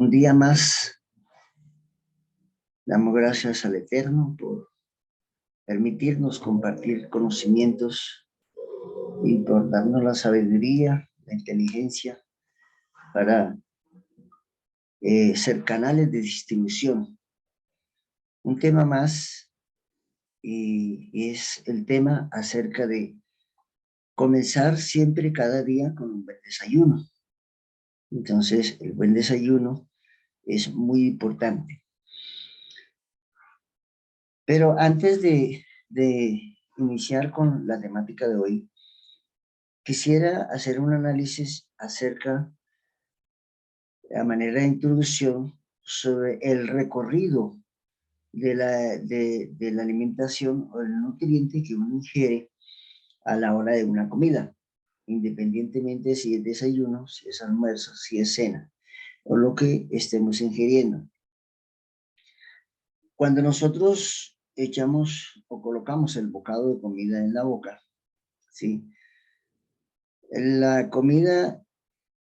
Un día más damos gracias al Eterno por permitirnos compartir conocimientos y por darnos la sabiduría, la inteligencia para ser canales de distribución. Un tema más y es el tema acerca de comenzar siempre cada día con un buen desayuno. Entonces, el buen desayuno es muy importante. Pero antes de iniciar con la temática de hoy, quisiera hacer un análisis acerca, a manera de introducción, sobre el recorrido de la alimentación o el nutriente que uno ingiere a la hora de una comida, independientemente si es desayuno, si es almuerzo, si es cena, o lo que estemos ingiriendo. Cuando nosotros echamos o colocamos el bocado de comida en la boca, ¿sí? La comida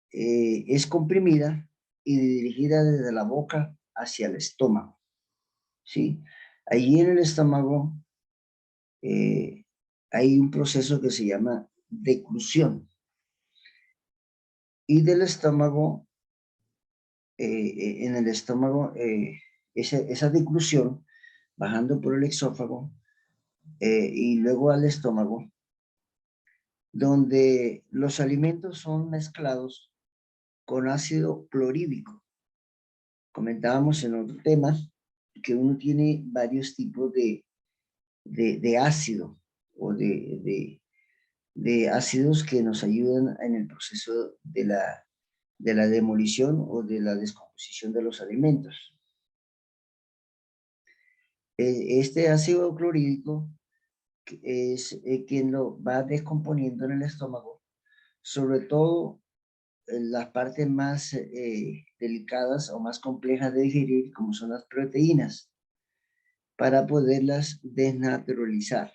es comprimida y dirigida desde la boca hacia el estómago, ¿sí? Allí en el estómago hay un proceso que se llama declusión. Y del estómago, en el estómago, esa declusión, bajando por el exófago y luego al estómago, donde los alimentos son mezclados con ácido clorhídrico. Comentábamos en otro tema que uno tiene varios tipos de ácido o de ácidos que nos ayudan en el proceso de la demolición o de la descomposición de los alimentos. Este ácido clorhídrico es quien lo va descomponiendo en el estómago, sobre todo en las partes más delicadas o más complejas de digerir, como son las proteínas, para poderlas desnaturalizar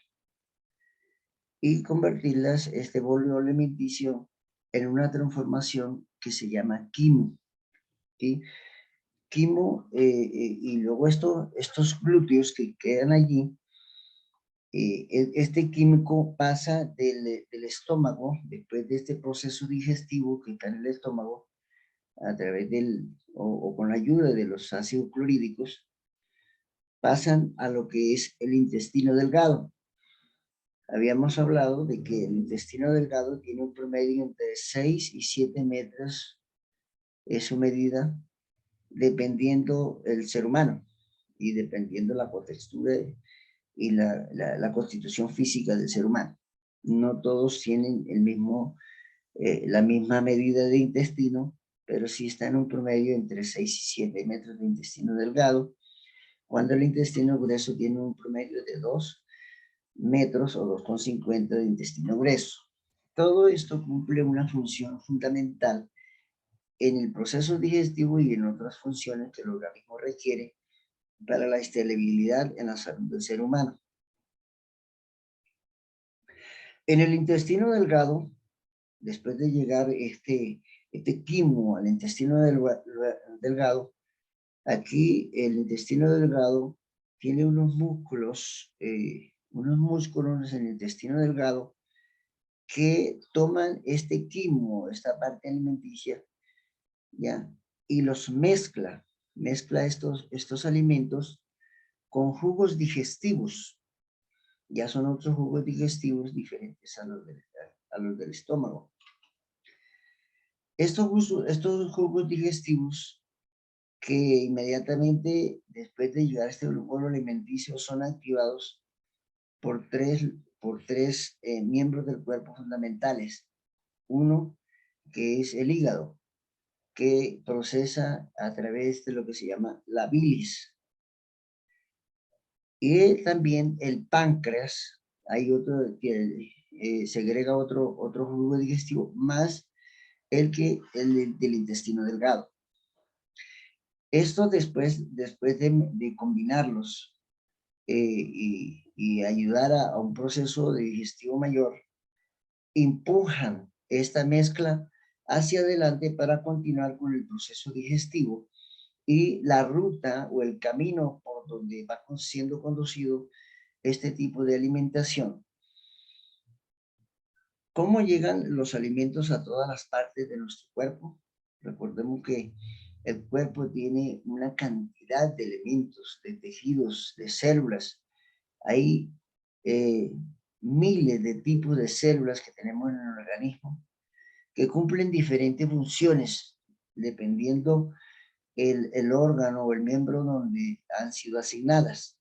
y convertirlas, este bolo alimenticio, en una transformación que se llama quimo, ¿sí? Quimo, y luego estos glúteos que quedan allí, este químico pasa del estómago, después de este proceso digestivo que está en el estómago, a través o con la ayuda de los ácidos clorhídricos, pasan a lo que es el intestino delgado. Habíamos hablado de que el intestino delgado tiene un promedio entre 6 y 7 metros, es su medida, dependiendo el ser humano y dependiendo la contextura y la constitución física del ser humano. No todos tienen la misma medida de intestino, pero sí está en un promedio entre 6 y 7 metros de intestino delgado, cuando el intestino grueso tiene un promedio de 2 metros o 2,50 de intestino grueso. Todo esto cumple una función fundamental en el proceso digestivo y en otras funciones que el organismo requiere para la estabilidad en la salud del ser humano. En el intestino delgado, después de llegar este quimo al intestino delgado, aquí el intestino delgado tiene unos músculos en el intestino delgado que toman este quimo, esta parte alimenticia, ¿ya? Y los mezcla estos alimentos con jugos digestivos. Ya son otros jugos digestivos diferentes a los del estómago. Estos jugos digestivos que inmediatamente después de llegar a este bolo alimenticio son activados por tres miembros del cuerpo fundamentales. Uno, que es el hígado, que procesa a través de lo que se llama la bilis. Y también el páncreas, hay otro que segrega otro jugo digestivo, más el del intestino delgado. Esto después de combinarlos y ayudar a un proceso digestivo mayor, empujan esta mezcla hacia adelante para continuar con el proceso digestivo y la ruta o el camino por donde va siendo conducido este tipo de alimentación. ¿Cómo llegan los alimentos a todas las partes de nuestro cuerpo? Recordemos que el cuerpo tiene una cantidad de elementos, de tejidos, de células. Hay miles de tipos de células que tenemos en el organismo que cumplen diferentes funciones dependiendo el órgano o el miembro donde han sido asignadas.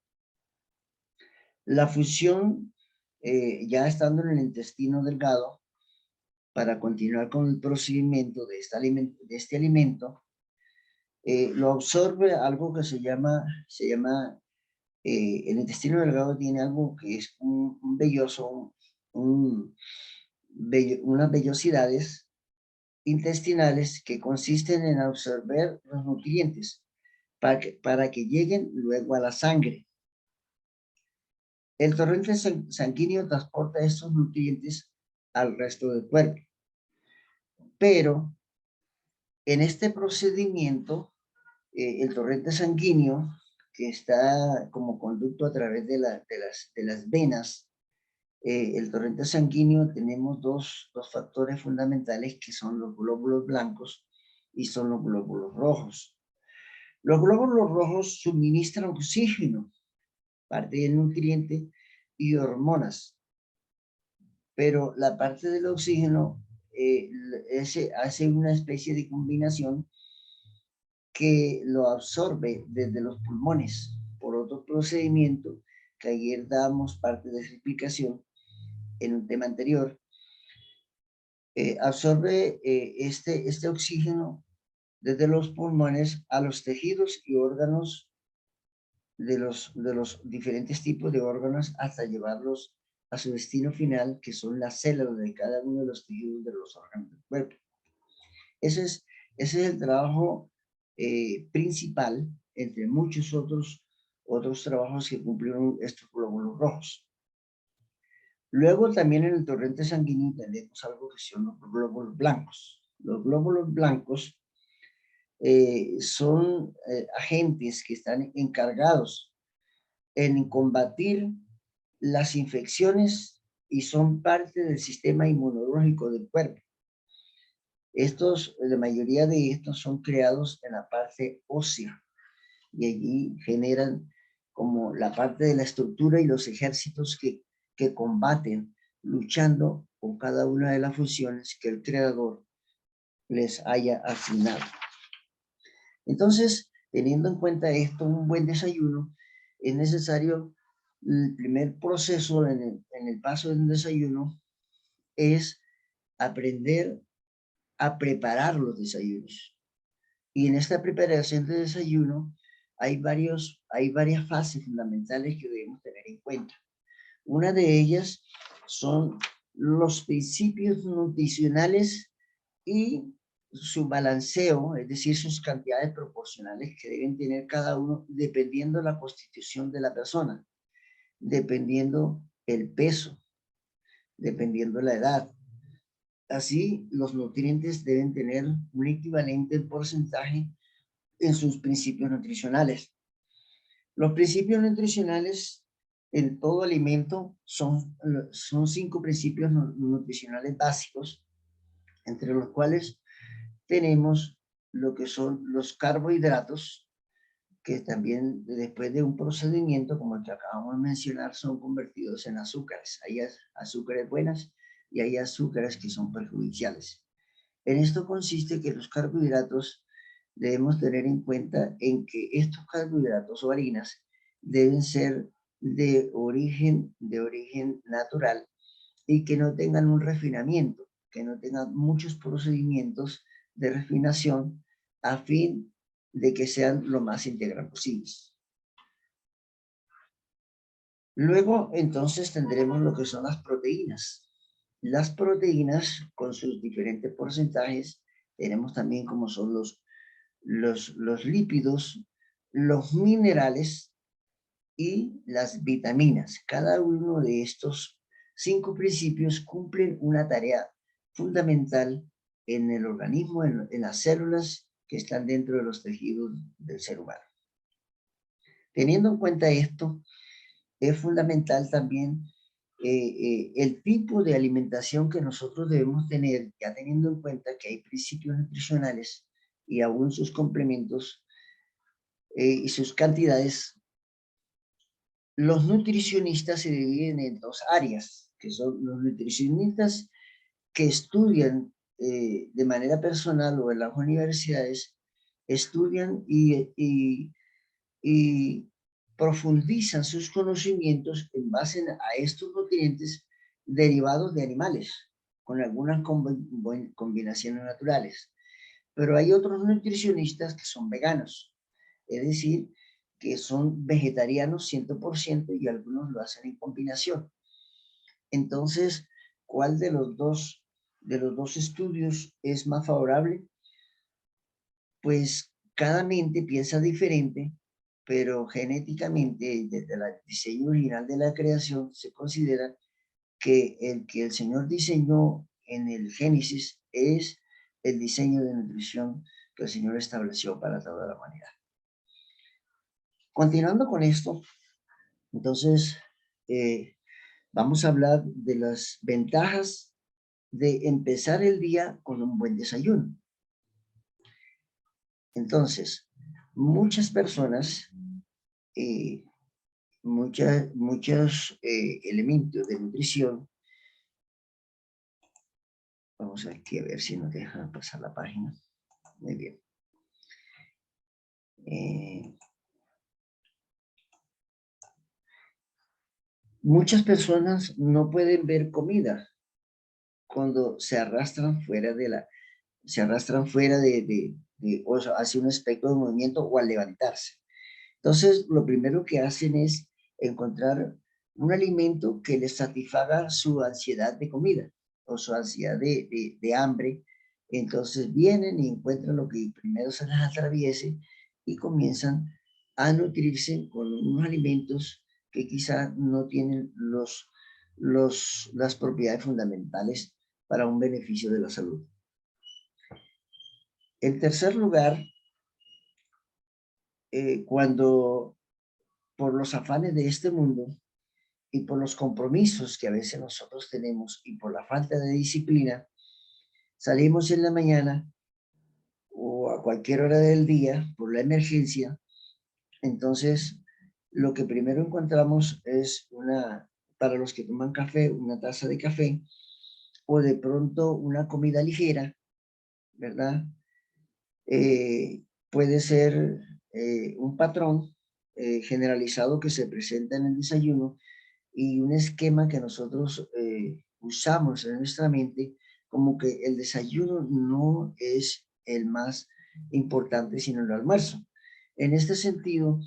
La función, ya estando en el intestino delgado, para continuar con el procedimiento de este alimento, lo absorbe algo que se llama el intestino delgado tiene algo que es un velloso, unas vellosidades intestinales que consisten en absorber los nutrientes para que lleguen luego a la sangre. El torrente sanguíneo transporta estos nutrientes al resto del cuerpo, pero en este procedimiento, el torrente sanguíneo, que está como conducto a través de las venas, el torrente sanguíneo tenemos dos factores fundamentales que son los glóbulos blancos y son los glóbulos rojos. Los glóbulos rojos suministran oxígeno, parte del nutriente y hormonas, pero la parte del oxígeno hace una especie de combinación que lo absorbe desde los pulmones por otro procedimiento que ayer dábamos parte de esa explicación en un tema anterior. Absorbe este oxígeno desde los pulmones a los tejidos y órganos de los diferentes tipos de órganos hasta llevarlos a su destino final, que son las células de cada uno de los tejidos de los órganos del cuerpo. Ese es el trabajo principal, entre muchos otros trabajos que cumplieron estos glóbulos rojos. Luego también en el torrente sanguíneo tenemos algo que son los glóbulos blancos. Los glóbulos blancos son agentes que están encargados en combatir las infecciones y son parte del sistema inmunológico del cuerpo. La mayoría de estos son creados en la parte ósea y allí generan como la parte de la estructura y los ejércitos que combaten luchando con cada una de las funciones que el creador les haya asignado. Entonces, teniendo en cuenta esto, un buen desayuno, es necesario, el primer proceso en el paso de un desayuno es aprender a preparar los desayunos. Y en esta preparación de desayuno hay varias fases fundamentales que debemos tener en cuenta. Una de ellas son los principios nutricionales y su balanceo, es decir, sus cantidades proporcionales que deben tener cada uno dependiendo de la constitución de la persona, dependiendo el peso, dependiendo la edad. Así, los nutrientes deben tener un equivalente porcentaje en sus principios nutricionales. Los principios nutricionales en todo alimento son 5 principios nutricionales básicos, entre los cuales tenemos lo que son los carbohidratos, que también después de un procedimiento como el que acabamos de mencionar son convertidos en azúcares. Hay azúcares buenas y hay azúcares que son perjudiciales. En esto consiste que los carbohidratos debemos tener en cuenta en que estos carbohidratos o harinas deben ser de origen natural y que no tengan un refinamiento, que no tengan muchos procedimientos de refinación a fin de que sean lo más integral posibles. Luego, entonces, tendremos lo que son las proteínas. Las proteínas, con sus diferentes porcentajes, tenemos también como son los lípidos, los minerales y las vitaminas. Cada uno de estos 5 principios cumplen una tarea fundamental en el organismo, en las células que están dentro de los tejidos del ser humano. Teniendo en cuenta esto, es fundamental también el tipo de alimentación que nosotros debemos tener, ya teniendo en cuenta que hay principios nutricionales y aún sus complementos y sus cantidades. Los nutricionistas se dividen en dos áreas, que son los nutricionistas que estudian de manera personal o en las universidades, estudian y profundizan sus conocimientos en base a estos nutrientes derivados de animales, con algunas combinaciones naturales. Pero hay otros nutricionistas que son veganos, es decir, que son vegetarianos 100% y algunos lo hacen en combinación. Entonces, ¿cuál de los dos estudios es más favorable? Pues cada mente piensa diferente, pero genéticamente, desde el diseño original de la creación, se considera que el Señor diseñó en el Génesis es el diseño de nutrición que el Señor estableció para toda la humanidad. Continuando con esto, entonces, vamos a hablar de las ventajas de empezar el día con un buen desayuno. Entonces, muchas personas, muchos elementos de nutrición, vamos aquí a ver si nos deja pasar la página. Muy bien. Muchas personas no pueden ver comida cuando se arrastran fuera o sea, hacia un espectro de movimiento o al levantarse. Entonces, lo primero que hacen es encontrar un alimento que les satisfaga su ansiedad de comida o su ansiedad de hambre. Entonces vienen y encuentran lo que primero se les atraviese y comienzan a nutrirse con unos alimentos que quizá no tienen las propiedades fundamentales para un beneficio de la salud. En tercer lugar, cuando por los afanes de este mundo y por los compromisos que a veces nosotros tenemos y por la falta de disciplina, salimos en la mañana o a cualquier hora del día por la emergencia. Entonces, lo que primero encontramos es para los que toman café, una taza de café o de pronto una comida ligera, ¿verdad? Puede ser un patrón generalizado que se presenta en el desayuno y un esquema que nosotros usamos en nuestra mente como que el desayuno no es el más importante sino el almuerzo. En este sentido,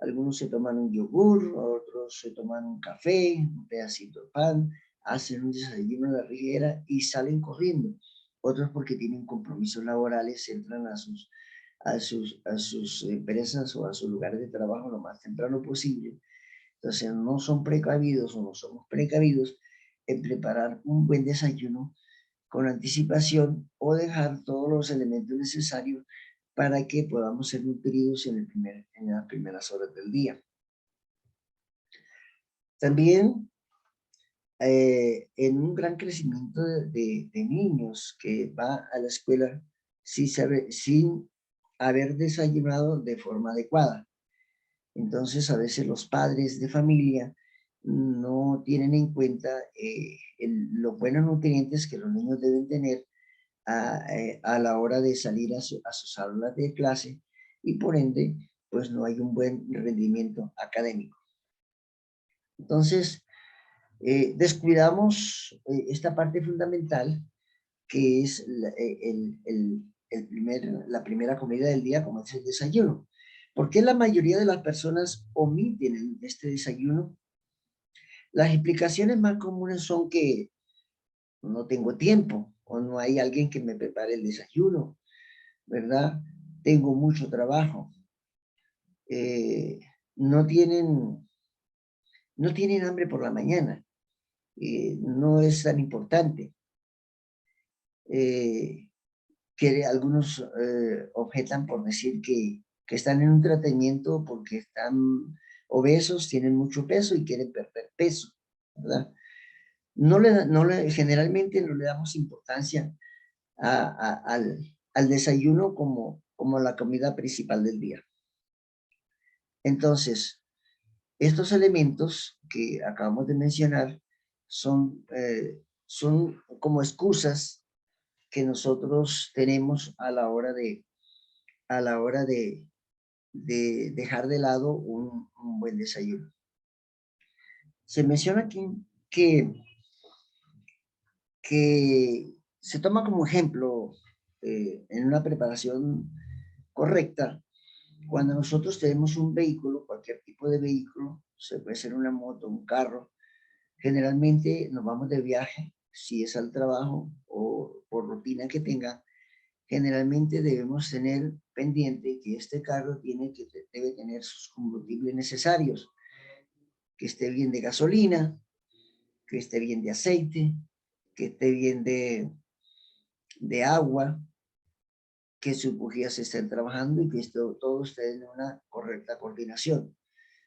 algunos se toman un yogur, otros se toman un café, un pedacito de pan, hacen un desayuno a la ligera y salen corriendo. Otros porque tienen compromisos laborales, entran a sus empresas o a sus lugares de trabajo lo más temprano posible. Entonces no son precavidos o no somos precavidos en preparar un buen desayuno con anticipación o dejar todos los elementos necesarios para que podamos ser nutridos en las primeras horas del día. También en un gran crecimiento de niños que va a la escuela sin haber desayunado de forma adecuada. Entonces, a veces los padres de familia no tienen en cuenta los buenos nutrientes que los niños deben tener a la hora de salir a sus aulas de clase y por ende, pues no hay un buen rendimiento académico. Entonces, descuidamos esta parte fundamental que es la primera comida del día, como es el desayuno. ¿Por qué la mayoría de las personas omiten este desayuno? Las explicaciones más comunes son que no tengo tiempo o no hay alguien que me prepare el desayuno, ¿verdad? Tengo mucho trabajo. No tienen hambre por la mañana. No es tan importante. que algunos objetan por decir que están en un tratamiento porque están obesos, tienen mucho peso y quieren perder peso, ¿verdad? Generalmente no le damos importancia al desayuno como la comida principal del día. Entonces, estos elementos que acabamos de mencionar son como excusas que nosotros tenemos a la hora de dejar de lado un buen desayuno. Se menciona aquí que se toma como ejemplo en una preparación correcta cuando nosotros tenemos un vehículo, cualquier tipo de vehículo, se puede ser una moto, un carro, generalmente nos vamos de viaje, si es al trabajo o por rutina que tenga, generalmente debemos tener pendiente que este carro debe tener sus combustibles necesarios, que esté bien de gasolina, que esté bien de aceite, que esté bien de agua, que sus bujías estén trabajando y que todo esté en una correcta coordinación.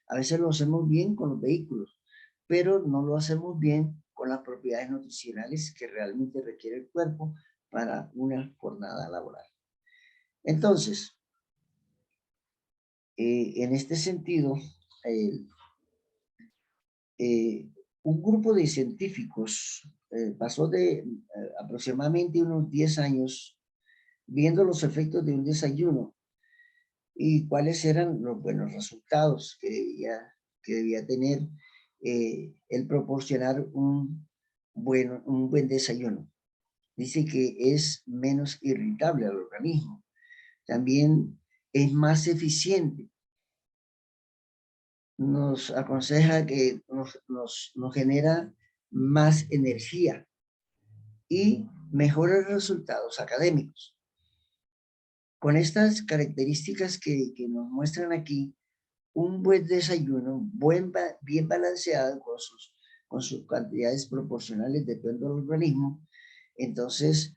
A veces lo hacemos bien con los vehículos, pero no lo hacemos bien con las propiedades nutricionales que realmente requiere el cuerpo para una jornada laboral. Entonces, en este sentido, un grupo de científicos pasó de aproximadamente unos 10 años viendo los efectos de un desayuno y cuáles eran los buenos resultados que debía tener el proporcionar un buen desayuno. Dice que es menos irritable al organismo. También es más eficiente. Nos aconseja que nos genera más energía y mejores resultados académicos. Con estas características que nos muestran aquí, un buen desayuno, bien balanceado con sus cantidades proporcionales de todo el organismo, entonces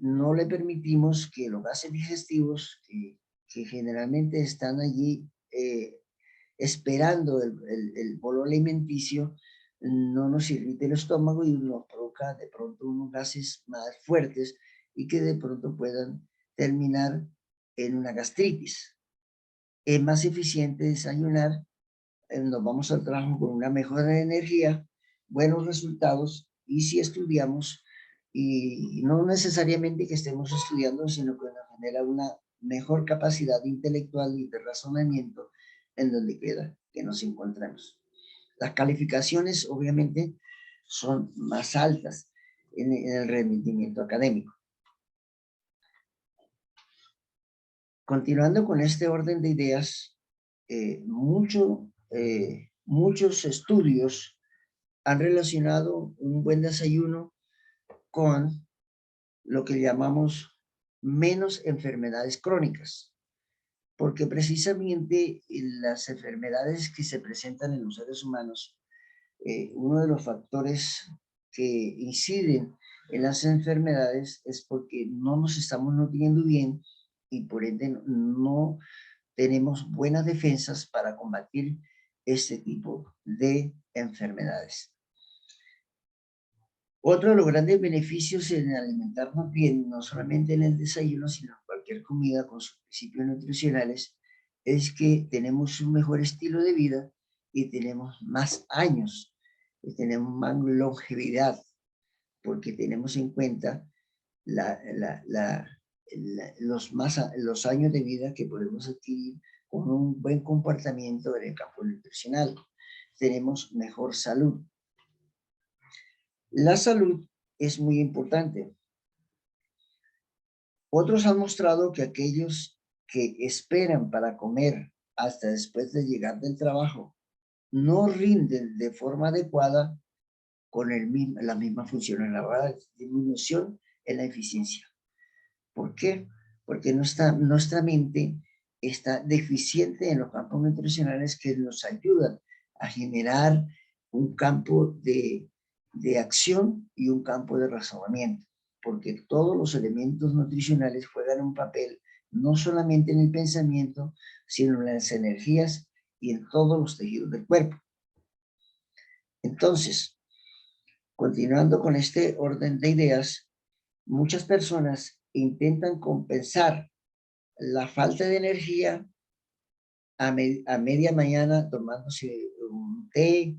no le permitimos que los gases digestivos que generalmente están allí esperando el bolo alimenticio, no nos irrite el estómago y nos provoca de pronto unos gases más fuertes y que de pronto puedan terminar en una gastritis. Es más eficiente desayunar, nos vamos al trabajo con una mejor energía, buenos resultados, y si estudiamos, y no necesariamente que estemos estudiando, sino que nos genera una mejor capacidad intelectual y de razonamiento en donde queda que nos encontramos. Las calificaciones obviamente son más altas en el rendimiento académico. Continuando con este orden de ideas, muchos estudios han relacionado un buen desayuno con lo que llamamos menos enfermedades crónicas, porque precisamente las enfermedades que se presentan en los seres humanos, uno de los factores que inciden en las enfermedades es porque no nos estamos nutriendo bien y por ende no tenemos buenas defensas para combatir este tipo de enfermedades. Otro de los grandes beneficios en alimentarnos bien, no solamente en el desayuno, sino en cualquier comida con sus principios nutricionales, es que tenemos un mejor estilo de vida y tenemos más años, y tenemos más longevidad, porque tenemos en cuenta los años de vida que podemos adquirir con un buen comportamiento en el campo nutricional. Tenemos mejor salud. La salud es muy importante. Otros han mostrado que aquellos que esperan para comer hasta después de llegar del trabajo no rinden de forma adecuada con la misma función laboral, disminución en la eficiencia. ¿Por qué? Porque nuestra mente está deficiente en los campos nutricionales que nos ayudan a generar un campo de acción y un campo de razonamiento. porque todos los elementos nutricionales juegan un papel no solamente en el pensamiento, sino en las energías y en todos los tejidos del cuerpo. Entonces, continuando con este orden de ideas, muchas personas intentan compensar la falta de energía a media mañana tomándose un té,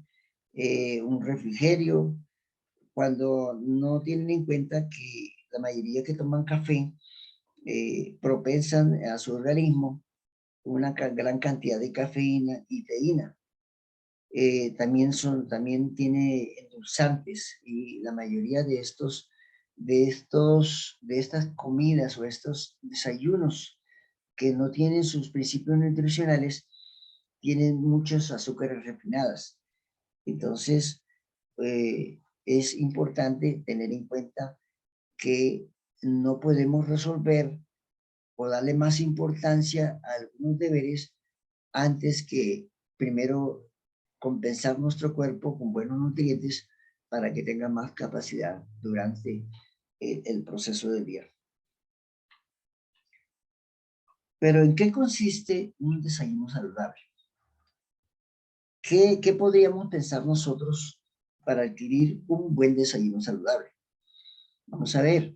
un refrigerio, cuando no tienen en cuenta que la mayoría que toman café propensan a su organismo una gran cantidad de cafeína y teína. También tiene endulzantes, y la mayoría de estas comidas o estos desayunos que no tienen sus principios nutricionales tienen muchos azúcares refinadas. Entonces, es importante tener en cuenta que no podemos resolver o darle más importancia a algunos deberes antes que primero compensar nuestro cuerpo con buenos nutrientes para que tenga más capacidad durante el proceso del día. Pero ¿en qué consiste un desayuno saludable? ¿Qué podríamos pensar nosotros para adquirir un buen desayuno saludable? Vamos a ver.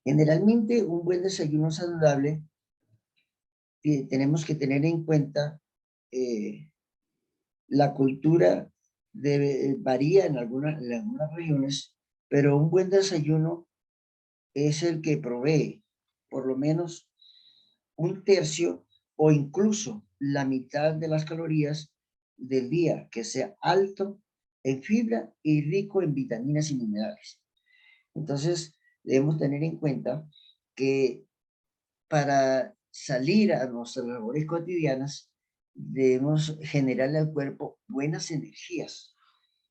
Generalmente, un buen desayuno saludable tenemos que tener en cuenta la cultura varía en algunas regiones, pero un buen desayuno es el que provee por lo menos un tercio o incluso la mitad de las calorías del día, que sea alto en fibra y rico en vitaminas y minerales. Entonces, debemos tener en cuenta que para salir a nuestras labores cotidianas, debemos generarle al cuerpo buenas energías.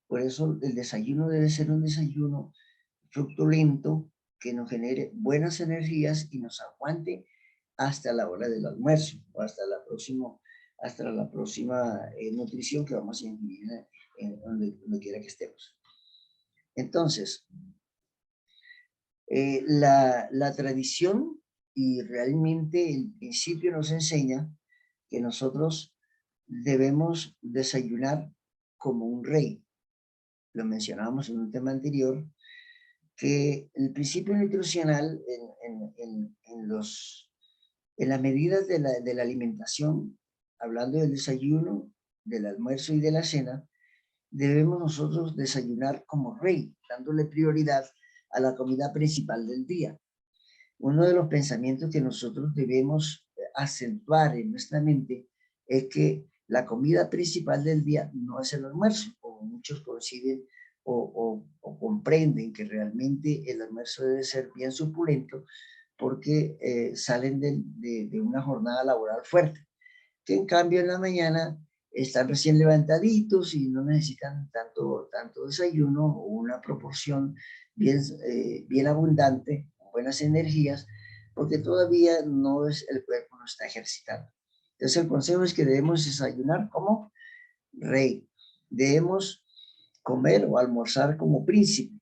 Por eso el desayuno debe ser un desayuno fructulento que nos genere buenas energías y nos aguante hasta la hora del almuerzo o hasta la próxima nutrición que vamos a ingerir donde quiera que estemos. Entonces, la tradición y realmente el principio nos enseña que nosotros debemos desayunar como un rey. Lo mencionábamos en un tema anterior, que el principio nutricional en las medidas de la alimentación, hablando del desayuno, del almuerzo y de la cena, debemos nosotros desayunar como rey, dándole prioridad a la comida principal del día. Uno de los pensamientos que nosotros debemos acentuar en nuestra mente es que la comida principal del día no es el almuerzo, o muchos coinciden o comprenden que realmente el almuerzo debe ser bien suculento porque salen de una jornada laboral fuerte, que en cambio en la mañana están recién levantaditos y no necesitan tanto desayuno o una proporción bien abundante, con buenas energías, porque todavía el cuerpo no está ejercitando. Entonces el consejo es que debemos desayunar como rey, debemos comer o almorzar como príncipe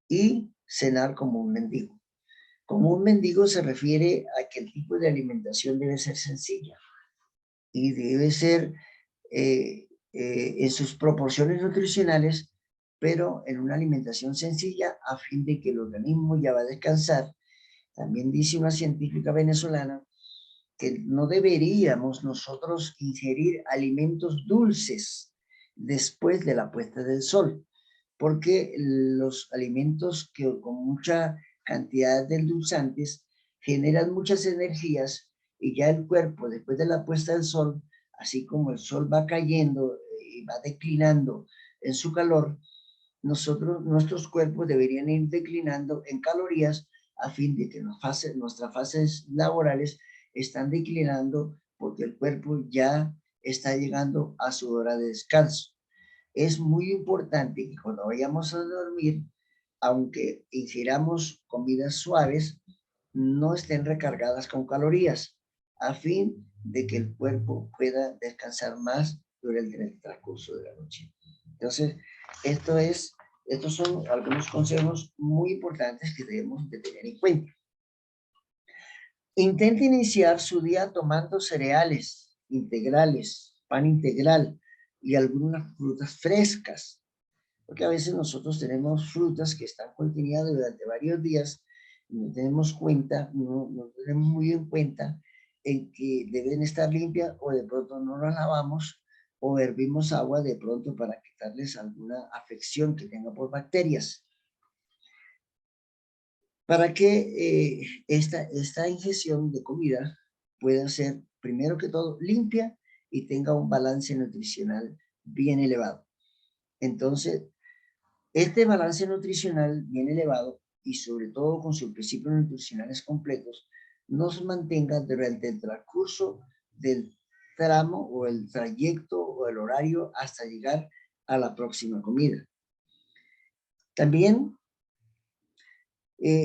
y cenar como un mendigo. Como un mendigo se refiere a que el tipo de alimentación debe ser sencilla y debe ser en sus proporciones nutricionales, pero en una alimentación sencilla a fin de que el organismo ya va a descansar. También dice una científica venezolana que no deberíamos nosotros ingerir alimentos dulces después de la puesta del sol, porque los alimentos que con mucha cantidad de endulzantes generan muchas energías y ya el cuerpo después de la puesta del sol, así como el sol va cayendo y va declinando en su calor, nuestros cuerpos deberían ir declinando en calorías a fin de que nuestras fases laborales están declinando porque el cuerpo ya está llegando a su hora de descanso. Es muy importante que cuando vayamos a dormir, aunque ingiramos comidas suaves, no estén recargadas con calorías, a fin de que el cuerpo pueda descansar más durante el transcurso de la noche. Entonces, esto es Estos son algunos consejos muy importantes que debemos de tener en cuenta. Intente iniciar su día tomando cereales integrales, pan integral y algunas frutas frescas, porque a veces nosotros tenemos frutas que están contenidas durante varios días y no tenemos cuenta, no tenemos muy en cuenta en que deben estar limpias o de pronto no las lavamos o hervimos agua de pronto para quitarles alguna afección que tenga por bacterias. Para que esta ingestión de comida pueda ser, primero que todo, limpia y tenga un balance nutricional bien elevado. Entonces, este balance nutricional bien elevado y sobre todo con sus principios nutricionales completos nos mantenga durante el transcurso del tramo o el trayecto o el horario hasta llegar a la próxima comida. También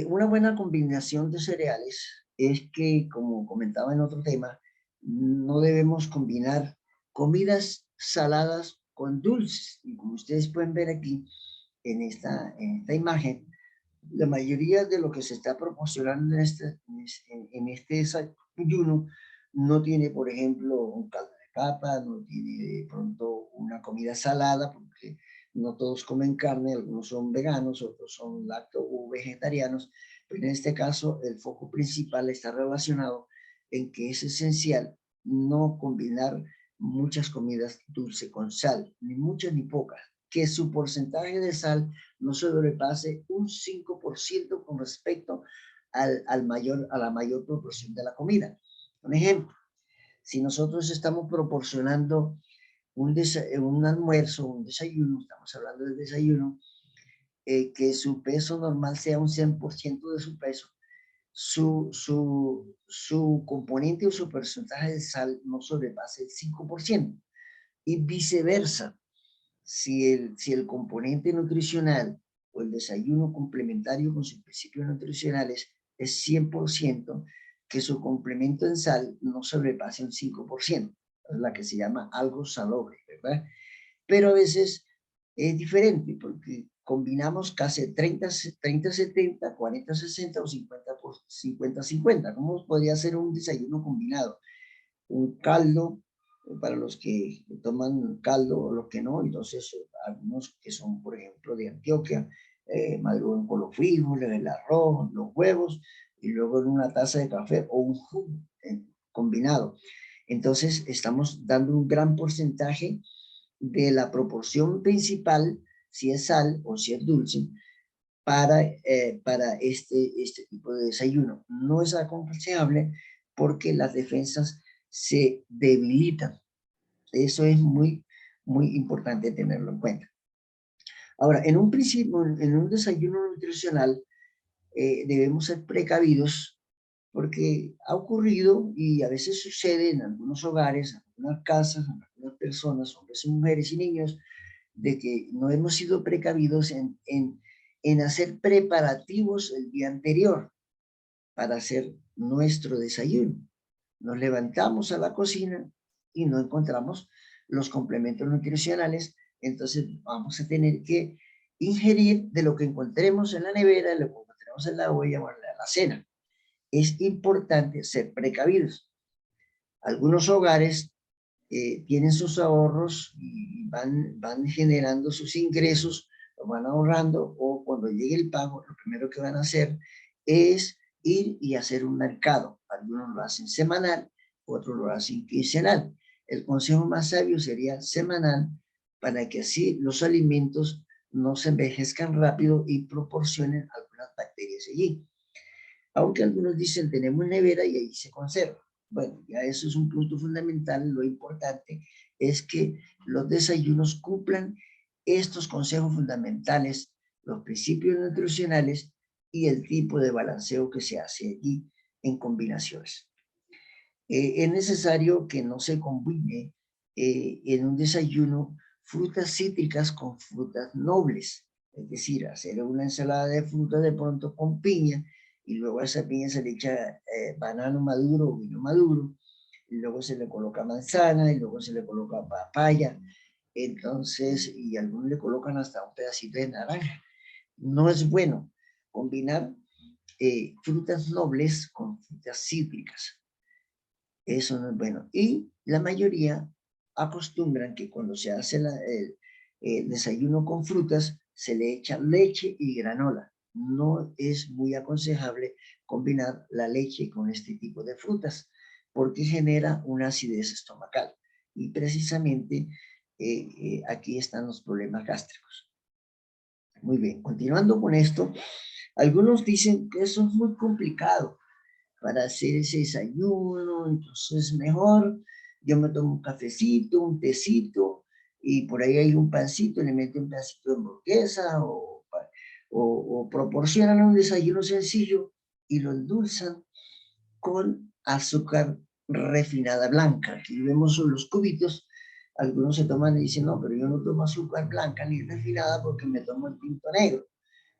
una buena combinación de cereales es que, como comentaba en otro tema, no debemos combinar comidas saladas con dulces. Y como ustedes pueden ver aquí en esta imagen, la mayoría de lo que se está proporcionando en este desayuno no tiene, por ejemplo, un caldo de papa, no tiene de pronto una comida salada, porque no todos comen carne, algunos son veganos, otros son lacto o vegetarianos, pero en este caso el foco principal está relacionado en que es esencial no combinar muchas comidas dulce con sal, ni muchas ni pocas, que su porcentaje de sal no se sobrepase un 5% con respecto a la mayor proporción de la comida. Un ejemplo, si nosotros estamos proporcionando un almuerzo, un desayuno, estamos hablando del desayuno, que su peso normal sea un 100% de su peso, su componente o su porcentaje de sal no sobrepase el 5%. Y viceversa, si el componente nutricional o el desayuno complementario con sus principios nutricionales es 100%, que su complemento en sal no sobrepase un 5%, es la que se llama algo salobre, ¿verdad? Pero a veces es diferente porque combinamos casi 30-70, 40-60 o 50-50. ¿Cómo podría ser un desayuno combinado? Un caldo, para los que toman caldo o los que no, entonces algunos que son, por ejemplo, de Antioquia, madrugan con los frijoles, el arroz, los huevos, y luego en una taza de café o un jugo combinado. Entonces estamos dando un gran porcentaje de la proporción principal, si es sal o si es dulce, para este tipo de desayuno. No es aconsejable porque las defensas se debilitan. Eso es muy, muy importante tenerlo en cuenta. Ahora, en un principio, en un desayuno nutricional, debemos ser precavidos porque ha ocurrido y a veces sucede en algunos hogares, en algunas casas, en algunas personas, hombres y mujeres y niños, de que no hemos sido precavidos en hacer preparativos el día anterior para hacer nuestro desayuno. Nos levantamos a la cocina y no encontramos los complementos nutricionales, entonces vamos a tener que ingerir de lo que encontremos en la nevera, de lo que encontremos en la olla o en la cena. Es importante ser precavidos. Algunos hogares tienen sus ahorros y van generando sus ingresos, los van ahorrando, o cuando llegue el pago, lo primero que van a hacer es ir y hacer un mercado. Algunos lo hacen semanal, otros lo hacen quincenal. El consejo más sabio sería semanal, para que así los alimentos no se envejezcan rápido y proporcionen algunas bacterias allí. Aunque algunos dicen tenemos nevera y ahí se conserva. Bueno, ya eso es un punto fundamental. Lo importante es que los desayunos cumplan estos consejos fundamentales, los principios nutricionales y el tipo de balanceo que se hace allí en combinaciones. Es necesario que no se combine en un desayuno frutas cítricas con frutas nobles, es decir, hacer una ensalada de frutas de pronto con piña, y luego a esa piña se le echa banano maduro o vino maduro, y luego se le coloca manzana, y luego se le coloca papaya, Entonces, y algunos le colocan hasta un pedacito de naranja. No es bueno combinar frutas nobles con frutas cítricas. Eso no es bueno. Y la mayoría acostumbran que cuando se hace el desayuno con frutas, se le echa leche y granola. No es muy aconsejable combinar la leche con este tipo de frutas porque genera una acidez estomacal. Y precisamente aquí están los problemas gástricos. Muy bien, continuando con esto, algunos dicen que eso es muy complicado para hacer ese desayuno, entonces mejor yo me tomo un cafecito, un tecito, y por ahí hay un pancito, le meto un pedacito de hamburguesa, o proporcionan un desayuno sencillo y lo endulzan con azúcar refinada blanca. Aquí vemos los cubitos, algunos se toman y dicen, no, pero yo no tomo azúcar blanca ni refinada porque me tomo el tinto negro,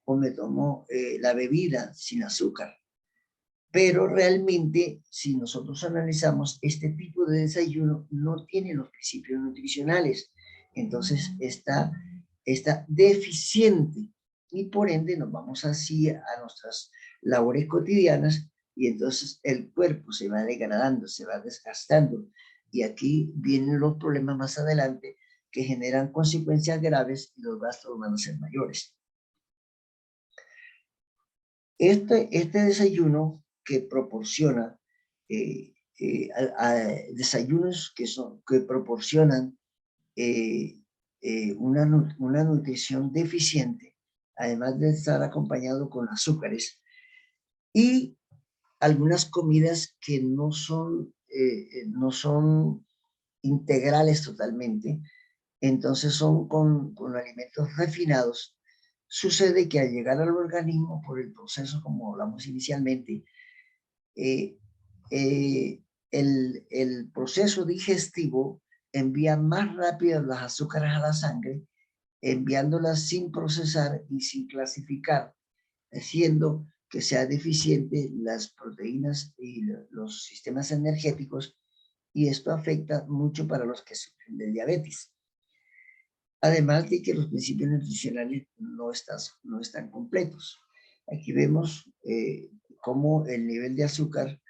o me tomo la bebida sin azúcar. Pero realmente, si nosotros analizamos, este tipo de desayuno no tiene los principios nutricionales. Entonces está deficiente y por ende nos vamos así a nuestras labores cotidianas y entonces el cuerpo se va degradando, se va desgastando. Y aquí vienen los problemas más adelante que generan consecuencias graves y los gastos van a ser mayores. Este desayuno que proporciona desayunos que proporcionan una nutrición deficiente, además de estar acompañado con azúcares y algunas comidas que no son integrales totalmente, entonces son con alimentos refinados. Sucede que al llegar al organismo por el proceso, como hablamos inicialmente, eh, eh, el proceso digestivo envía más rápido las azúcares a la sangre, enviándolas sin procesar y sin clasificar, haciendo que sea deficiente las proteínas y los sistemas energéticos, y esto afecta mucho para los que sufren de diabetes. Además de que los principios nutricionales no están completos. Aquí vemos cómo el nivel de azúcar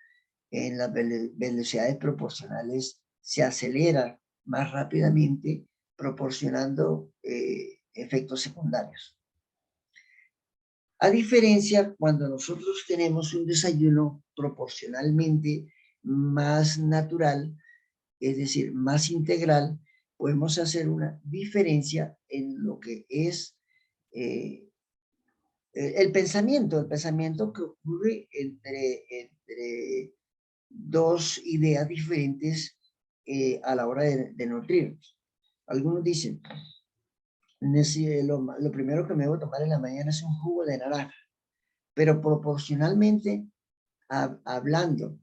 en las velocidades proporcionales se acelera más rápidamente, proporcionando efectos secundarios. A diferencia, cuando nosotros tenemos un desayuno proporcionalmente más natural, es decir, más integral, podemos hacer una diferencia en lo que es el pensamiento que ocurre entre dos ideas diferentes a la hora de nutrirnos. Algunos dicen, lo primero que me debo tomar en la mañana es un jugo de naranja, pero proporcionalmente hablando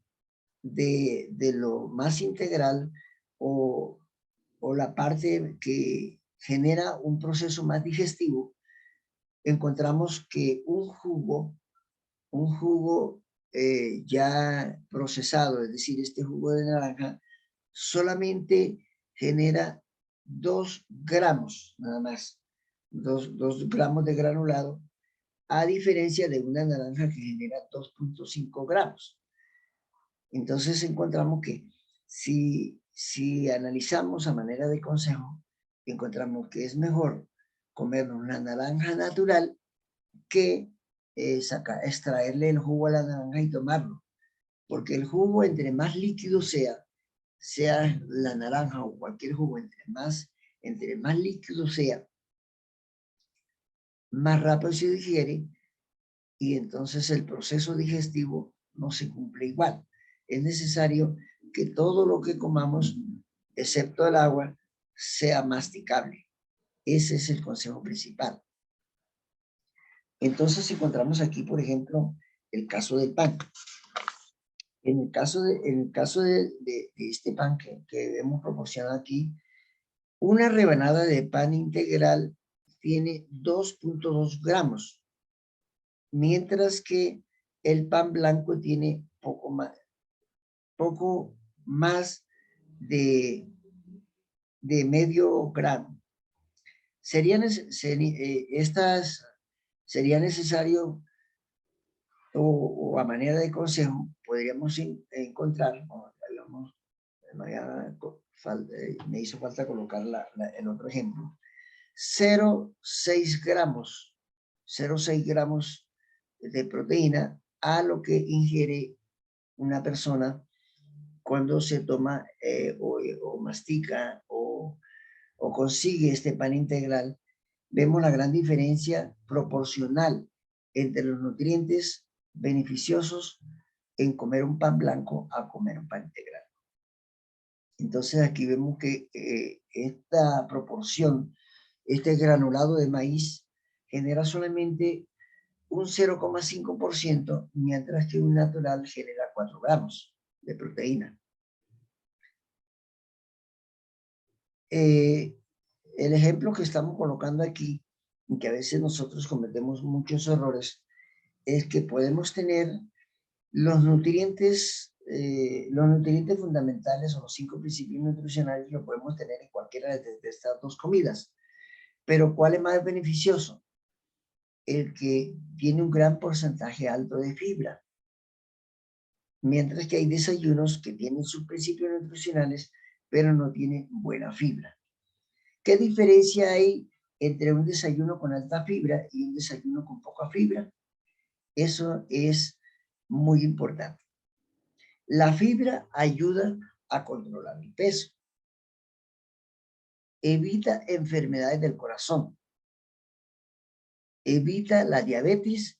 de lo más integral o la parte que genera un proceso más digestivo, encontramos que un jugo ya procesado, es decir, este jugo de naranja, solamente genera 2 gramos, nada más, 2 gramos de granulado, a diferencia de una naranja que genera 2.5 gramos. Entonces encontramos que si analizamos a manera de consejo, encontramos que es mejor comer una naranja natural que extraerle el jugo a la naranja y tomarlo. Porque el jugo, entre más líquido sea la naranja o cualquier jugo, entre más líquido sea, más rápido se digiere y entonces el proceso digestivo no se cumple igual. Es necesario que todo lo que comamos, excepto el agua, sea masticable. Ese es el consejo principal. Entonces encontramos aquí, por ejemplo, el caso del pan. En el caso de este pan que hemos proporcionado aquí, una rebanada de pan integral tiene 2.2 gramos, mientras que el pan blanco tiene poco más de de medio grano. Sería necesario, o a manera de consejo, podríamos encontrar, me hizo falta colocar el otro ejemplo, 0,6 gramos, 0,6 gramos de proteína a lo que ingiere una persona cuando se toma o mastica o consigue este pan integral. Vemos la gran diferencia proporcional entre los nutrientes beneficiosos en comer un pan blanco a comer un pan integral. Entonces aquí vemos que esta proporción, este granulado de maíz, genera solamente un 0,5%, mientras que un natural genera 4 gramos de proteína. El ejemplo que estamos colocando aquí, y que a veces nosotros cometemos muchos errores, es que podemos tener los nutrientes fundamentales o los 5 principios nutricionales, lo podemos tener en cualquiera de estas dos comidas. Pero ¿cuál es más beneficioso? El que tiene un gran porcentaje alto de fibra. Mientras que hay desayunos que tienen sus principios nutricionales, pero no tienen buena fibra. ¿Qué diferencia hay entre un desayuno con alta fibra y un desayuno con poca fibra? Eso es muy importante. La fibra ayuda a controlar el peso, evita enfermedades del corazón, evita la diabetes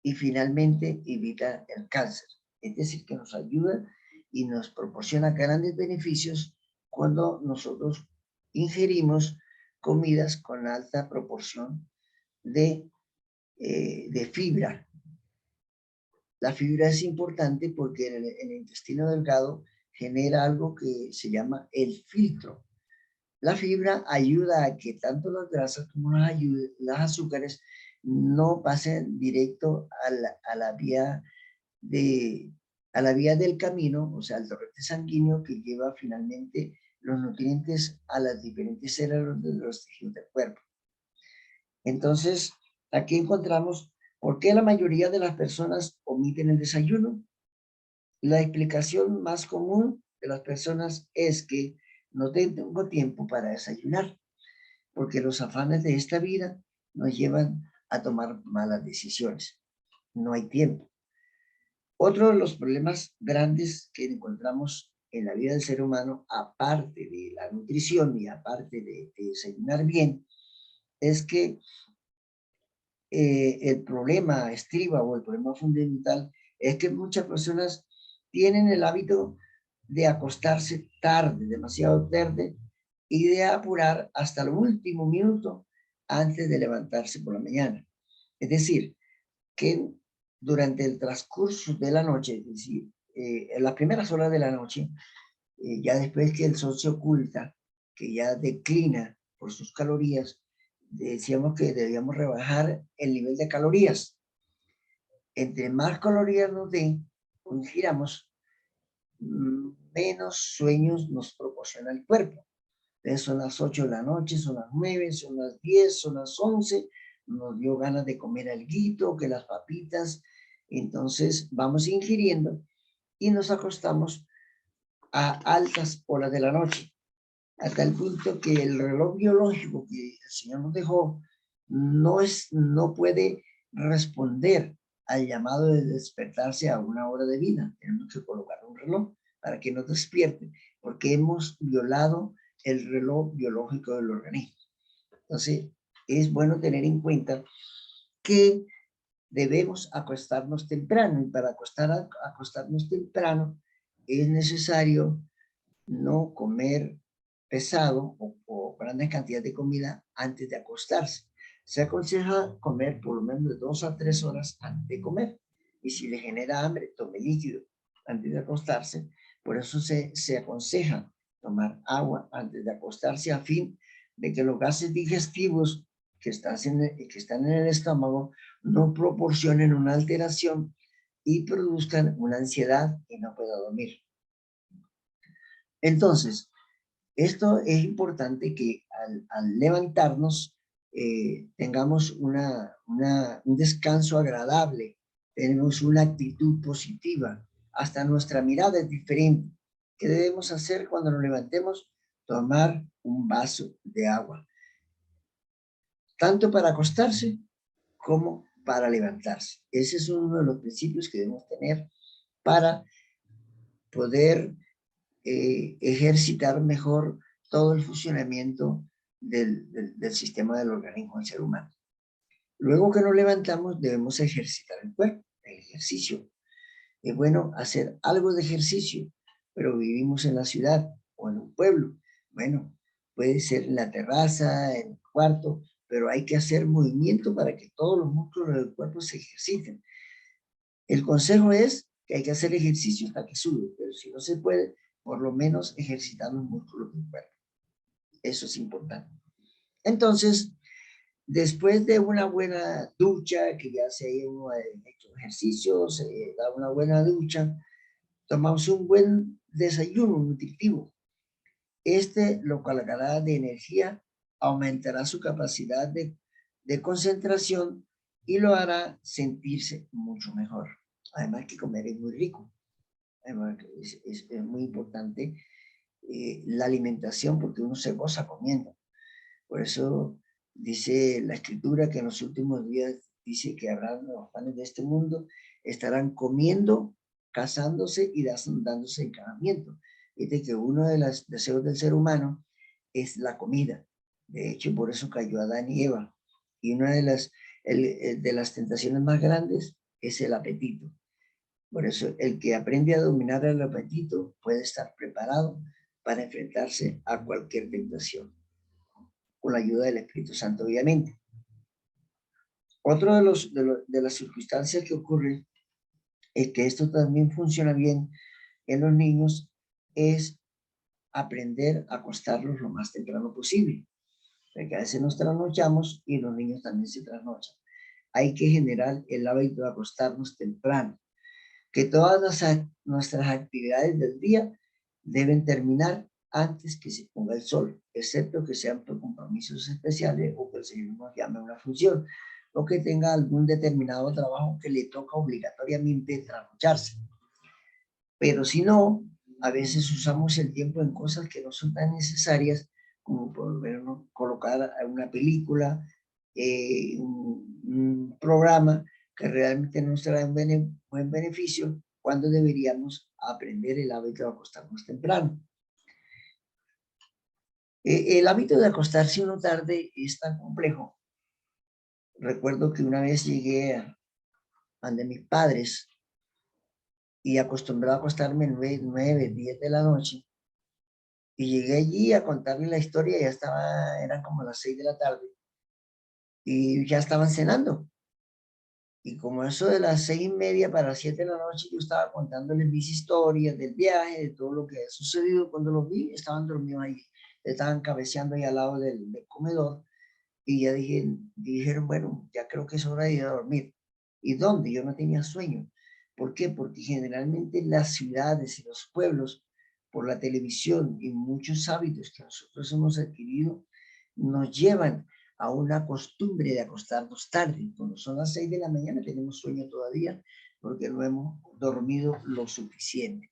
y finalmente evita el cáncer. Es decir, que nos ayuda y nos proporciona grandes beneficios cuando nosotros ingerimos comidas con alta proporción de fibra. La fibra es importante porque en el intestino delgado genera algo que se llama el filtro. La fibra ayuda a que tanto las grasas como las azúcares no pasen directo a la vía del camino, o sea, al torrente sanguíneo que lleva finalmente los nutrientes a las diferentes células de los tejidos del cuerpo. Entonces, aquí encontramos por qué la mayoría de las personas omiten el desayuno. La explicación más común de las personas es que no tengo tiempo para desayunar, porque los afanes de esta vida nos llevan a tomar malas decisiones. No hay tiempo. Otro de los problemas grandes que encontramos en la vida del ser humano, aparte de la nutrición y aparte de desayunar bien, es que el problema estriba o el problema fundamental es que muchas personas tienen el hábito de acostarse tarde, demasiado tarde, y de apurar hasta el último minuto antes de levantarse por la mañana. Es decir, que durante el transcurso de la noche, es decir, en las primeras horas de la noche, ya después que el sol se oculta, que ya declina por sus calorías, decíamos que debíamos rebajar el nivel de calorías. Entre más calorías nos den, ingiramos, menos sueños nos proporciona el cuerpo. Entonces son las 8 de la noche, son las 9, son las 10, son las 11, nos dio ganas de comer alguito, que las papitas, entonces vamos ingiriendo y nos acostamos a altas horas de la noche, hasta el punto que el reloj biológico que el Señor nos dejó no puede responder al llamado de despertarse a una hora de vida. Tenemos que colocar un reloj para que nos despierte, porque hemos violado el reloj biológico del organismo. Entonces, es bueno tener en cuenta que debemos acostarnos temprano, y para acostarnos temprano es necesario no comer pesado o grandes cantidades de comida antes de acostarse. Se aconseja comer por lo menos de 2 a 3 horas antes de comer. Y si le genera hambre, tome líquido antes de acostarse. Por eso se aconseja tomar agua antes de acostarse a fin de que los gases digestivos que están en el estómago no proporcionen una alteración y produzcan una ansiedad y no pueda dormir. Entonces, Esto es importante que al levantarnos tengamos un descanso agradable, tenemos una actitud positiva, hasta nuestra mirada es diferente. ¿Qué debemos hacer cuando nos levantemos? Tomar un vaso de agua, tanto para acostarse como para levantarse. Ese es uno de los principios que debemos tener para poder ejercitar mejor todo el funcionamiento del sistema del organismo del ser humano. Luego que nos levantamos, debemos ejercitar el cuerpo, el ejercicio. Es bueno hacer algo de ejercicio, pero vivimos en la ciudad o en un pueblo. Bueno, puede ser en la terraza, en el cuarto, pero hay que hacer movimiento para que todos los músculos del cuerpo se ejerciten. El consejo es que hay que hacer ejercicio hasta que sube, pero si no se puede, por lo menos ejercitar los músculos del cuerpo. Eso es importante. Entonces, después de una buena ducha, que ya se haya hecho ejercicio, se da una buena ducha, tomamos un buen desayuno nutritivo. Este lo cargará de energía, aumentará su capacidad de concentración y lo hará sentirse mucho mejor. Además que comer es muy rico. Además, es muy importante la alimentación porque uno se goza comiendo. Por eso dice la escritura que en los últimos días dice que habrán los panes de este mundo, estarán comiendo, casándose y dándose encanamiento. Dice que uno de los deseos del ser humano es la comida. De hecho, por eso cayó Adán y Eva. Y una de las tentaciones más grandes es el apetito. Por eso, el que aprende a dominar el apetito puede estar preparado para enfrentarse a cualquier tentación, con la ayuda del Espíritu Santo, obviamente. Otro de las circunstancias que ocurre es que esto también funciona bien en los niños, es aprender a acostarlos lo más temprano posible. Porque a veces nos trasnochamos y los niños también se trasnochan. Hay que generar el hábito de acostarnos temprano, que todas nuestras actividades del día deben terminar antes que se ponga el sol, excepto que sean por compromisos especiales o que el Señor nos llame a una función, o que tenga algún determinado trabajo que le toca obligatoriamente trasnocharse. Pero si no, a veces usamos el tiempo en cosas que no son tan necesarias, como por ejemplo, colocar una película, un programa que realmente nos trae un buen beneficio, cuando deberíamos aprender el hábito de acostarnos temprano. El hábito de acostarse uno tarde es tan complejo. Recuerdo que una vez llegué a de mis padres y acostumbrado a acostarme 9, 10 de la noche, y llegué allí a contarle la historia, eran como las 6 de la tarde, y ya estaban cenando. Y como eso de las 6:30 para las 7 de la noche, yo estaba contándoles mis historias del viaje, de todo lo que ha sucedido. Cuando los vi, estaban dormidos ahí, estaban cabeceando ahí al lado del comedor, y ya dijeron, bueno, ya creo que es hora de ir a dormir. ¿Y dónde? Yo no tenía sueño. ¿Por qué? Porque generalmente las ciudades y los pueblos, por la televisión y muchos hábitos que nosotros hemos adquirido, nos llevan a una costumbre de acostarnos tarde. Cuando son las 6 de la mañana tenemos sueño todavía porque no hemos dormido lo suficiente.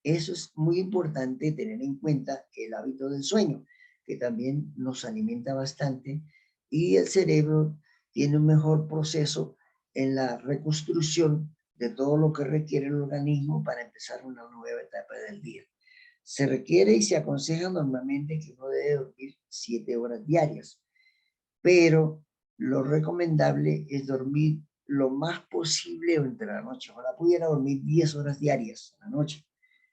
Eso es muy importante tener en cuenta el hábito del sueño, que también nos alimenta bastante y el cerebro tiene un mejor proceso en la reconstrucción de todo lo que requiere el organismo para empezar una nueva etapa del día. Se requiere y se aconseja normalmente que uno debe dormir 7 horas diarias, pero lo recomendable es dormir lo más posible entre la noche. Ojalá pudiera dormir 10 horas diarias en la noche,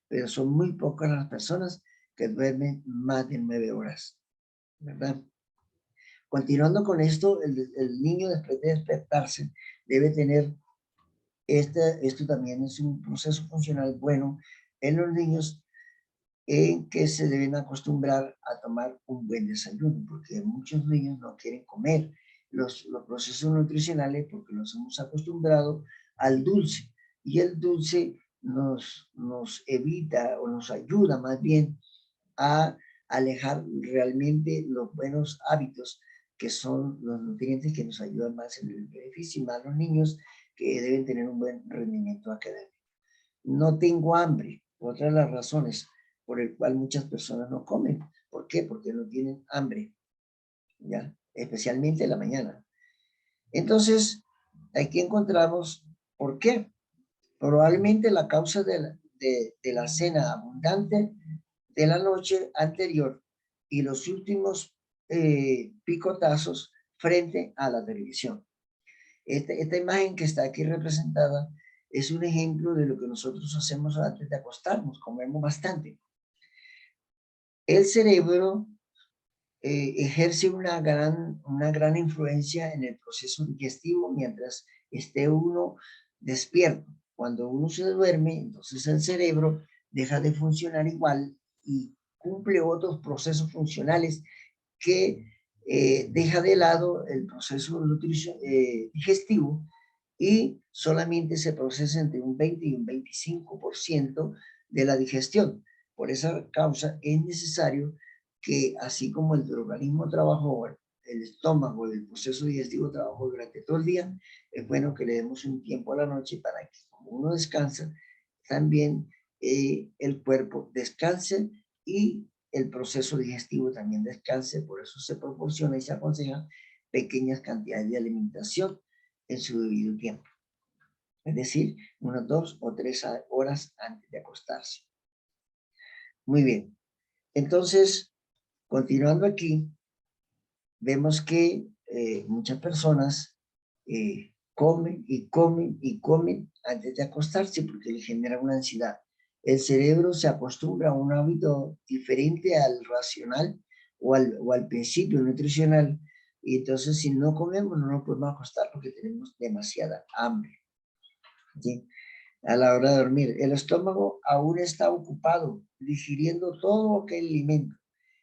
pero son muy pocas las personas que duermen más de 9 horas, ¿verdad? Continuando con esto, el niño después de despertarse debe tener, esto también es un proceso funcional bueno en los niños, en que se deben acostumbrar a tomar un buen desayuno, porque muchos niños no quieren comer los procesos nutricionales porque los hemos acostumbrado al dulce, y el dulce nos evita o nos ayuda más bien a alejar realmente los buenos hábitos, que son los nutrientes que nos ayudan más en el beneficio, y más los niños que deben tener un buen rendimiento académico. No tengo hambre, otra de las razones por el cual muchas personas no comen. ¿Por qué? Porque no tienen hambre, ¿ya? Especialmente en la mañana. Entonces, aquí encontramos por qué. Probablemente la causa de la cena abundante de la noche anterior y los últimos picotazos frente a la televisión. Esta imagen que está aquí representada es un ejemplo de lo que nosotros hacemos antes de acostarnos, comemos bastante. El cerebro ejerce una gran influencia en el proceso digestivo mientras esté uno despierto. Cuando uno se duerme, entonces el cerebro deja de funcionar igual y cumple otros procesos funcionales que deja de lado el proceso digestivo y solamente se procesa entre un 20 y un 25% de la digestión. Por esa causa es necesario que, así como el organismo trabajó, el estómago, el proceso digestivo trabajó durante todo el día, es bueno que le demos un tiempo a la noche para que, como uno descansa, también el cuerpo descanse y el proceso digestivo también descanse. Por eso se proporciona y se aconseja pequeñas cantidades de alimentación en su debido tiempo. Es decir, unas 2 o 3 horas antes de acostarse. Muy bien. Entonces, continuando aquí, vemos que muchas personas comen y comen y comen antes de acostarse porque les genera una ansiedad. El cerebro se acostumbra a un hábito diferente al racional o al principio nutricional, y entonces si no comemos no nos podemos acostar porque tenemos demasiada hambre, ¿sí? A la hora de dormir, el estómago aún está ocupado digiriendo todo aquel alimento.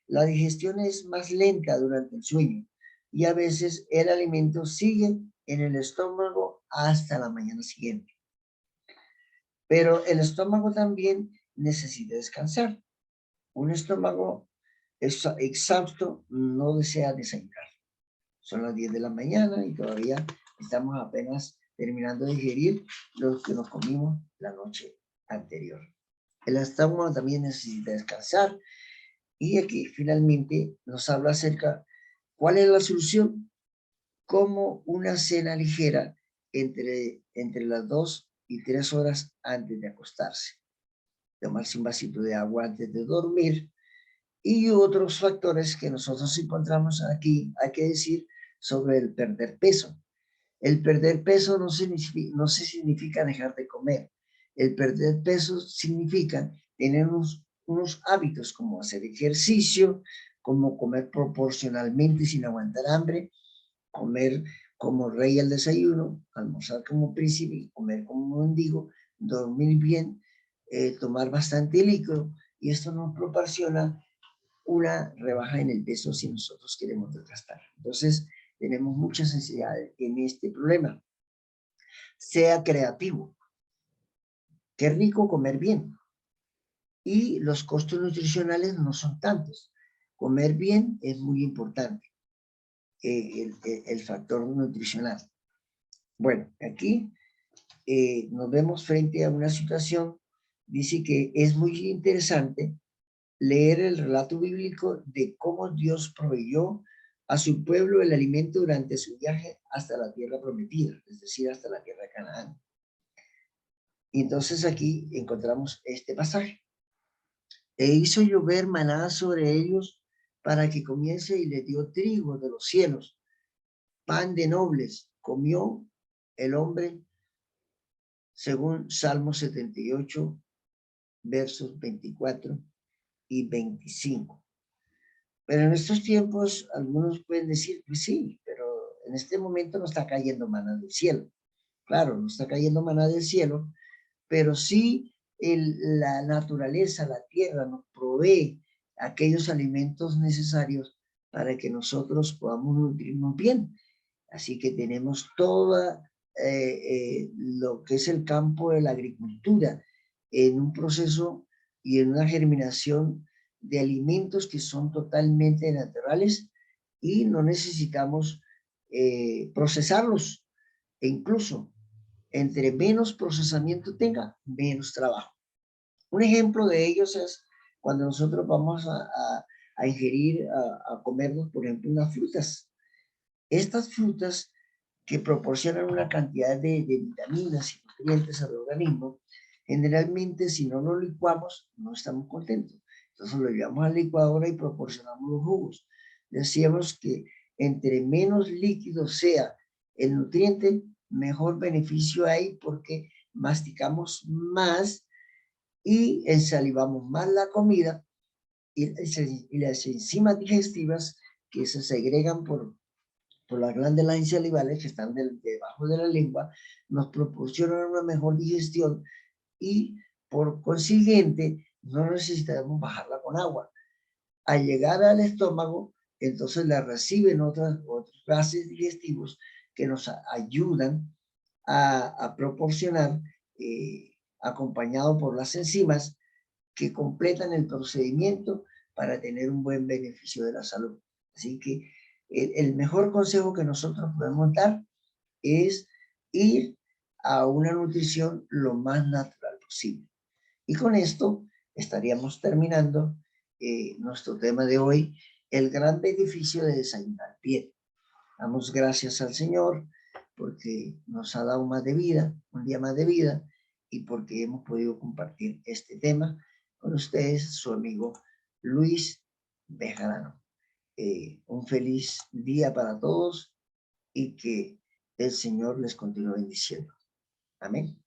La digestión es más lenta durante el sueño y a veces el alimento sigue en el estómago hasta la mañana siguiente. Pero el estómago también necesita descansar. Un estómago exhausto no desea desayunar. Son las 10 de la mañana y todavía estamos apenas terminando de digerir lo que nos comimos la noche anterior. El estómago también necesita descansar. Y aquí finalmente nos habla acerca cuál es la solución, como una cena ligera entre las 2 y 3 horas antes de acostarse. Tomarse un vasito de agua antes de dormir y otros factores que nosotros encontramos aquí, hay que decir, sobre el perder peso. El perder peso no significa dejar de comer. El perder peso significa tener unos hábitos como hacer ejercicio, como comer proporcionalmente sin aguantar hambre, comer como rey al desayuno, almorzar como príncipe, comer como mendigo, dormir bien, tomar bastante líquido, y esto nos proporciona una rebaja en el peso si nosotros queremos desgastar. Entonces, tenemos muchas necesidades en este problema. Sea creativo. Qué rico comer bien. Y los costos nutricionales no son tantos. Comer bien es muy importante, el factor nutricional. Bueno, aquí nos vemos frente a una situación, dice que es muy interesante leer el relato bíblico de cómo Dios proveyó a su pueblo el alimento durante su viaje hasta la tierra prometida, es decir, hasta la tierra de Canaán. Y entonces aquí encontramos este pasaje. E hizo llover maná sobre ellos para que comiese y les dio trigo de los cielos, pan de nobles, comió el hombre, según Salmo 78, versos 24 y 25. Pero en estos tiempos algunos pueden decir, pues sí, pero en este momento no está cayendo maná del cielo. Claro, no está cayendo maná del cielo, pero sí la naturaleza, la tierra nos provee aquellos alimentos necesarios para que nosotros podamos nutrirnos bien. Así que tenemos toda lo que es el campo de la agricultura en un proceso y en una germinación de alimentos que son totalmente naturales y no necesitamos procesarlos. E incluso, entre menos procesamiento tenga, menos trabajo. Un ejemplo de ellos es cuando nosotros vamos a ingerir, a comernos, por ejemplo, unas frutas. Estas frutas que proporcionan una cantidad de vitaminas y nutrientes al organismo, generalmente si no lo licuamos, no estamos contentos. Entonces lo llevamos a la licuadora y proporcionamos los jugos. Decíamos que entre menos líquido sea el nutriente, mejor beneficio hay porque masticamos más y ensalivamos más la comida y las enzimas digestivas que se segregan por las glándulas insalivales que están debajo de la lengua, nos proporcionan una mejor digestión y por consiguiente no necesitamos bajarla con agua. Al llegar al estómago, entonces la reciben otros gases digestivos que nos ayudan a proporcionar, acompañado por las enzimas, que completan el procedimiento para tener un buen beneficio de la salud. Así que el mejor consejo que nosotros podemos dar es ir a una nutrición lo más natural posible. Y con esto estaríamos terminando nuestro tema de hoy, el gran beneficio de desayunar bien. Damos gracias al Señor porque nos ha dado más de vida, un día más de vida, y porque hemos podido compartir este tema con ustedes, su amigo Luis Bejarano. Un feliz día para todos y que el Señor les continúe bendiciendo. Amén.